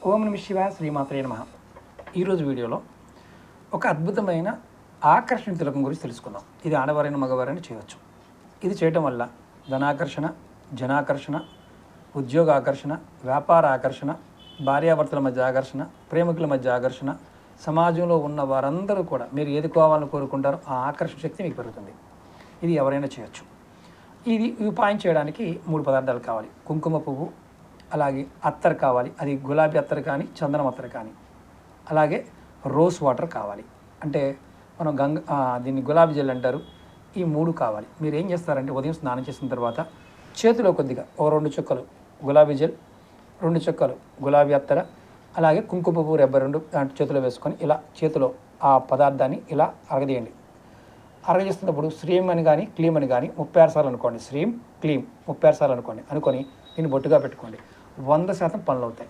ఓం నమః శివాయ శ్రీమాత్రే నమః. ఈరోజు వీడియోలో ఒక అద్భుతమైన ఆకర్షణ తిలకం గురించి తెలుసుకుందాం. ఇది ఆడవారైన మగవారైనా చేయవచ్చు. ఇది చేయటం వల్ల ధనాకర్షణ, జనాకర్షణ, ఉద్యోగ ఆకర్షణ, వ్యాపార ఆకర్షణ, భార్యాభర్తల మధ్య ఆకర్షణ, ప్రేమికుల మధ్య ఆకర్షణ, సమాజంలో ఉన్న వారందరూ కూడా మీరు ఏది కావాలని కోరుకుంటారో ఆ ఆకర్షణ శక్తి మీకు పెరుగుతుంది. ఇది ఎవరైనా చేయొచ్చు. ఈ ఉపాయం చేయడానికి 3 పదార్థాలు కావాలి. కుంకుమ పువ్వు, అలాగే అత్తర్ కావాలి, అది గులాబీ అత్తర్ కానీ చందనం అత్తర్ కానీ, అలాగే రోజ్ వాటర్ కావాలి, అంటే మనం దీన్ని గులాబీ జెల్ అంటారు. ఈ 3 కావాలి. మీరు ఏం చేస్తారంటే ఉదయం స్నానం చేసిన తర్వాత చేతిలో కొద్దిగా 2 చుక్కలు గులాబీ జెల్, 2 చుక్కలు గులాబీ అత్తర, అలాగే కుంకుమ పువ్వు రెబ్బ 2 చేతిలో వేసుకొని ఇలా చేతిలో ఆ పదార్థాన్ని ఇలా అరగదీయండి. అరగజేస్తున్నప్పుడు శ్రీం అని కానీ క్లీం అని కానీ 36 సార్లు అనుకోండి. శ్రీం క్లీం 36 సార్లు అనుకొని దీన్ని బొట్టుగా పెట్టుకోండి. 100% పనులు అవుతాయి.